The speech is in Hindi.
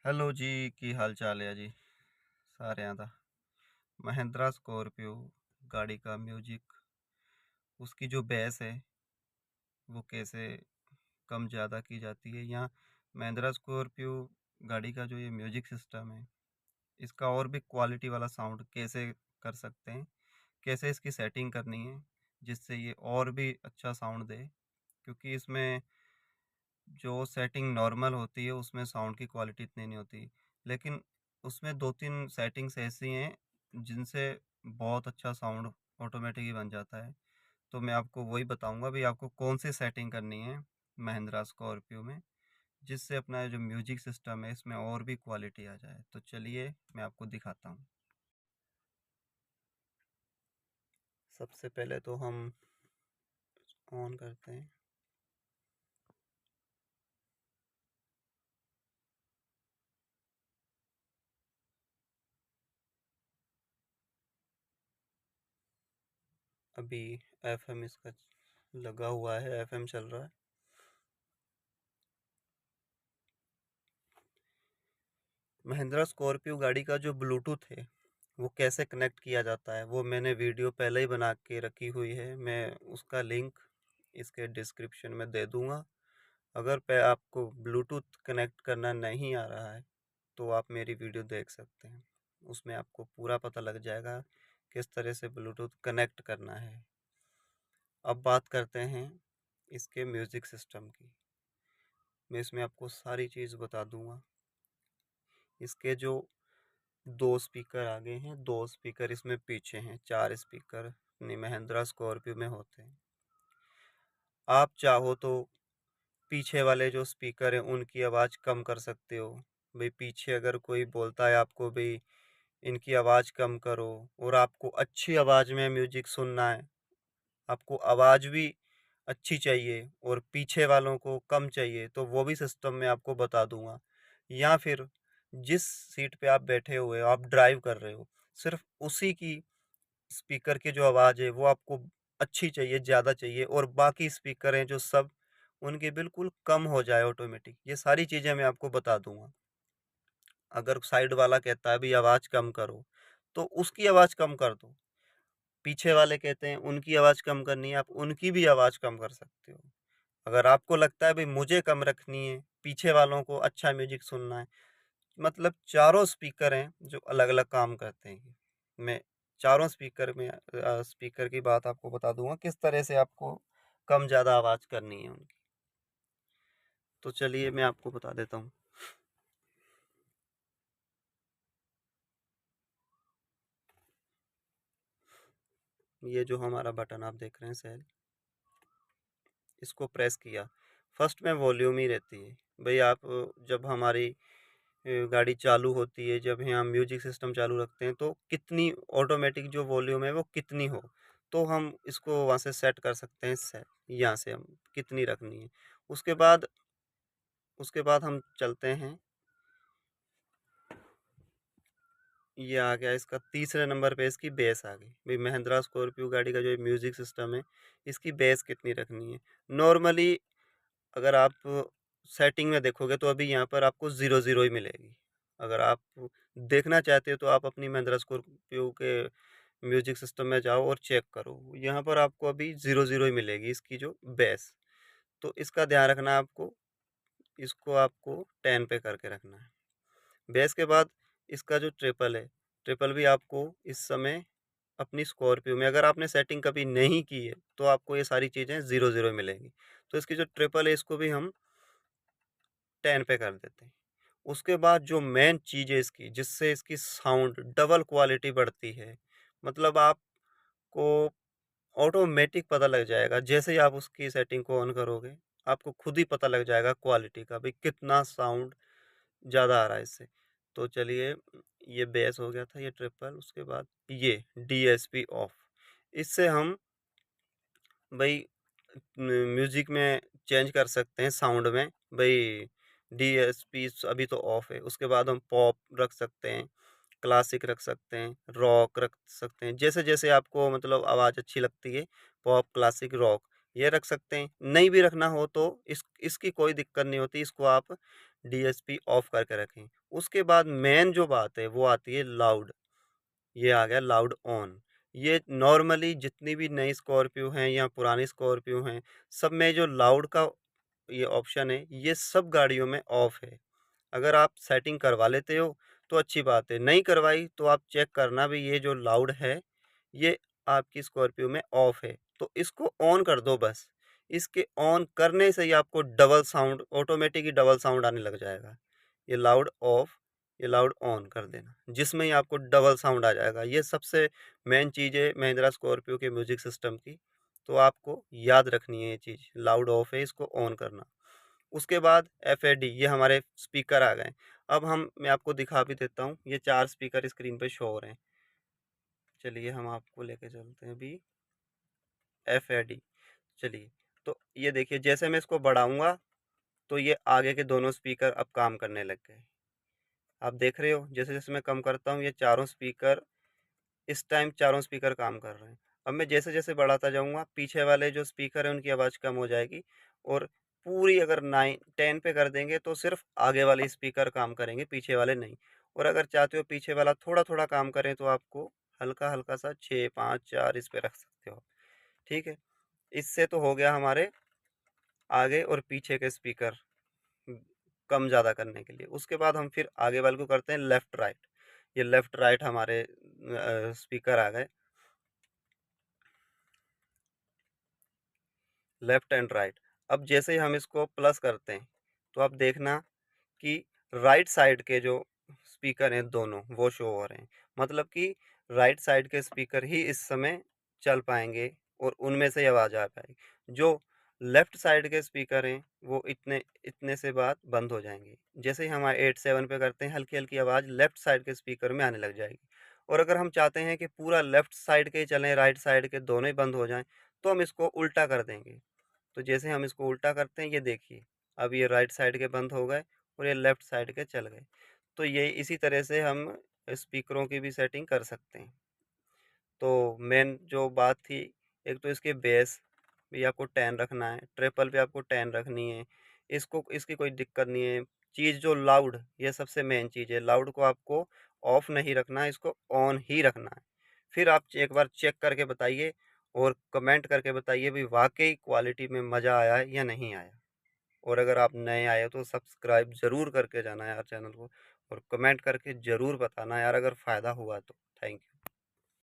हेलो जी, की हाल चाल है जी। सारे दा महिंद्रा स्कॉर्पियो गाड़ी का म्यूजिक, उसकी जो बेस है वो कैसे कम ज़्यादा की जाती है, या महिंद्रा स्कॉर्पियो गाड़ी का जो ये म्यूजिक सिस्टम है इसका और भी क्वालिटी वाला साउंड कैसे कर सकते हैं, कैसे इसकी सेटिंग करनी है जिससे ये और भी अच्छा साउंड दे। क्योंकि इसमें जो सेटिंग नॉर्मल होती है उसमें साउंड की क्वालिटी इतनी नहीं होती, लेकिन उसमें 2-3 सेटिंग्स ऐसी हैं जिनसे बहुत अच्छा साउंड ऑटोमेटिक ही बन जाता है। तो मैं आपको वही बताऊंगा भी आपको कौन सी सेटिंग करनी है महिंद्रा स्कॉर्पियो में, जिससे अपना जो म्यूजिक सिस्टम है इसमें और भी क्वालिटी आ जाए। तो चलिए मैं आपको दिखाता हूँ। सबसे पहले तो हम ऑन करते हैं। अभी एफएम इसका लगा हुआ है, एफएम चल रहा है। महिंद्रा स्कॉर्पियो गाड़ी का जो ब्लूटूथ है वो कैसे कनेक्ट किया जाता है वो मैंने वीडियो पहले ही बना के रखी हुई है। मैं उसका लिंक इसके डिस्क्रिप्शन में दे दूंगा। अगर पे आपको ब्लूटूथ कनेक्ट करना नहीं आ रहा है तो आप मेरी वीडियो देख सकते हैं, उसमें आपको पूरा पता लग जाएगा किस तरह से ब्लूटूथ कनेक्ट करना है। अब बात करते हैं इसके म्यूज़िक सिस्टम की। मैं इसमें आपको सारी चीज़ बता दूंगा। इसके जो दो स्पीकर आगे हैं, दो स्पीकर इसमें पीछे हैं, चार स्पीकर नहीं महिंद्रा स्कॉर्पियो में होते हैं। आप चाहो तो पीछे वाले जो स्पीकर हैं उनकी आवाज़ कम कर सकते हो। भाई पीछे अगर कोई बोलता है आपको भाई इनकी आवाज़ कम करो, और आपको अच्छी आवाज़ में म्यूजिक सुनना है, आपको आवाज़ भी अच्छी चाहिए और पीछे वालों को कम चाहिए, तो वो भी सिस्टम मैं आपको बता दूंगा। या फिर जिस सीट पे आप बैठे हुए हो, आप ड्राइव कर रहे हो, सिर्फ उसी की स्पीकर की जो आवाज़ है वो आपको अच्छी चाहिए, ज़्यादा चाहिए, और बाकी स्पीकर हैं जो सब उनके बिल्कुल कम हो जाए ऑटोमेटिक, ये सारी चीज़ें मैं आपको बता दूंगा। अगर साइड वाला कहता है भी आवाज़ कम करो तो उसकी आवाज़ कम कर दो। पीछे वाले कहते हैं उनकी आवाज़ कम करनी है, आप उनकी भी आवाज़ कम कर सकते हो। अगर आपको लगता है भाई मुझे कम रखनी है, पीछे वालों को अच्छा म्यूजिक सुनना है, मतलब चारों स्पीकर हैं जो अलग अलग काम करते हैं। मैं चारों स्पीकर में स्पीकर की बात आपको बता दूंगा किस तरह से आपको कम ज़्यादा आवाज़ करनी है उनकी। तो चलिए मैं आपको बता देता हूँ। ये जो हमारा बटन आप देख रहे हैं सेल, इसको प्रेस किया, फर्स्ट में वॉल्यूम ही रहती है। भाई आप जब हमारी गाड़ी चालू होती है, जब यहाँ म्यूजिक सिस्टम चालू रखते हैं तो कितनी ऑटोमेटिक जो वॉल्यूम है वो कितनी हो, तो हम इसको वहाँ से सेट कर सकते हैं। सेट यहाँ से हम कितनी रखनी है। उसके बाद उसके बाद हम चलते हैं। ये आ गया इसका तीसरे नंबर पे, इसकी बेस आ गई। भाई महिंद्रा स्कॉर्पियो गाड़ी का जो म्यूजिक सिस्टम है इसकी बेस कितनी रखनी है। नॉर्मली अगर आप सेटिंग में देखोगे तो अभी यहाँ पर आपको 0 0 ही मिलेगी। अगर आप देखना चाहते हो तो आप अपनी महिंद्रा स्कॉर्पियो के म्यूजिक सिस्टम में जाओ और चेक करो, यहाँ पर आपको अभी 0 0 ही मिलेगी इसकी जो बेस। तो इसका ध्यान रखना आपको, इसको आपको 10 पे करके रखना है। बेस के बाद इसका जो ट्रिपल है, ट्रिपल भी आपको इस समय अपनी स्कॉर्पियो में, अगर आपने सेटिंग कभी नहीं की है तो आपको ये सारी चीज़ें 0 0 मिलेंगी। तो इसकी जो ट्रिपल है इसको भी हम 10 पे कर देते हैं। उसके बाद जो मेन चीज़ है इसकी, जिससे इसकी साउंड डबल क्वालिटी बढ़ती है, मतलब आपको ऑटोमेटिक पता लग जाएगा जैसे ही आप उसकी सेटिंग को ऑन करोगे, आपको खुद ही पता लग जाएगा क्वालिटी का, भाई कितना साउंड ज़्यादा आ रहा है इससे। तो चलिए, ये बेस हो गया था, ये ट्रिपल। उसके बाद ये डीएसपी ऑफ, इससे हम भाई म्यूजिक में चेंज कर सकते हैं साउंड में। भाई डीएसपी अभी तो ऑफ है। उसके बाद हम पॉप रख सकते हैं, क्लासिक रख सकते हैं, रॉक रख सकते हैं, जैसे जैसे आपको मतलब आवाज़ अच्छी लगती है, पॉप, क्लासिक, रॉक ये रख सकते हैं। नहीं भी रखना हो तो इसकी कोई दिक्कत नहीं होती, इसको आप डीएसपी ऑफ करके रखें। उसके बाद मेन जो बात है वो आती है लाउड। ये आ गया लाउड ऑन। ये नॉर्मली जितनी भी नई स्कॉर्पियो हैं या पुरानी स्कॉर्पियो हैं, सब में जो लाउड का ये ऑप्शन है, ये सब गाड़ियों में ऑफ है। अगर आप सेटिंग करवा लेते हो तो अच्छी बात है, नहीं करवाई तो आप चेक करना भी ये जो लाउड है, ये आपकी स्कॉर्पियो में ऑफ है, तो इसको ऑन कर दो बस। इसके ऑन करने से ही आपको डबल साउंड, ऑटोमेटिक ही डबल साउंड आने लग जाएगा। ये लाउड ऑफ, ये लाउड ऑन कर देना, जिसमें ही आपको डबल साउंड आ जाएगा। ये सबसे मेन चीज़ है महिंद्रा स्कॉर्पियो के म्यूजिक सिस्टम की, तो आपको याद रखनी है ये चीज़, लाउड ऑफ है, इसको ऑन करना। उसके बाद एफ-ए-डी, ये हमारे स्पीकर आ गए। अब मैं आपको दिखा भी देता हूँ, ये 4 स्पीकर स्क्रीन पे शो हो रहे हैं। चलिए हम आपको लेके चलते हैं अभी एफ-ए-डी। चलिए, तो ये देखिए जैसे मैं इसको बढ़ाऊँगा तो ये आगे के दोनों स्पीकर अब काम करने लग गए। आप देख रहे हो जैसे-जैसे मैं कम करता हूँ, ये चारों स्पीकर इस टाइम चारों स्पीकर काम कर रहे हैं। अब मैं जैसे-जैसे बढ़ाता जाऊँगा, पीछे वाले जो स्पीकर हैं उनकी आवाज़ कम हो जाएगी, और पूरी अगर 9 10 पे कर देंगे तो सिर्फ़ आगे वाले स्पीकर काम करेंगे, पीछे वाले नहीं। और अगर चाहते हो पीछे वाला थोड़ा-थोड़ा काम करे तो आपको हल्का-हल्का सा 6, 5, 4 इस पे रख सकते हो। ठीक है? इससे तो हो गया हमारे आगे और पीछे के स्पीकर उम, कम ज़्यादा करने के लिए। उसके बाद हम फिर आगे वाले को करते हैं लेफ्ट राइट। ये लेफ्ट राइट हमारे स्पीकर आ गए। Left and right. अब जैसे ही हम इसको प्लस करते हैं, तो आप देखना कि राइट साइड के जो स्पीकर हैं दोनों, वो शो हो रहे हैं। मतलब कि राइट साइड के स्पीकर ही इस समय चल पाएँगे और उनमें से आवाज़ आ पाएगी। जो लेफ्ट साइड के स्पीकर हैं, वो इतने इतने से बाद बंद हो जाएँगे। जैसे ही हम 8-7 पे करते हैं, हल्की-हल्की आवाज़ लेफ्ट साइड के स्पीकर में आने लग जाएगी। और अगर हम चाहते हैं कि पूरा लेफ्ट साइड के ही चलें, राइट साइड के दोनों ही बंद हो जाएँ, तो हम इसको उल्टा कर देंगे। तो जैसे हम इसको उल्टा करते हैं, ये देखिए, अब ये राइट साइड के बंद हो गए और ये लेफ्ट साइड के चल गए। तो ये इसी तरह से हम स्पीकरों की भी सेटिंग कर सकते हैं। तो मेन जो बात थी, एक तो इसके बेस भी आपको 10 रखना है, ट्रिपल भी आपको 10 रखनी है। इसको इसकी कोई दिक्कत नहीं है। चीज़ जो लाउड, ये सबसे मेन चीज़ है। लाउड को आपको ऑफ नहीं रखना है, इसको ऑन ही रखना है। फिर आप एक बार चेक करके बताइए और कमेंट करके बताइए भी वाक़ई क्वालिटी में मज़ा आया है या नहीं आया। और अगर आप नए आए हो तो सब्सक्राइब ज़रूर करके जाना यार चैनल को, और कमेंट करके ज़रूर बताना यार अगर फ़ायदा हुआ तो। Thank you.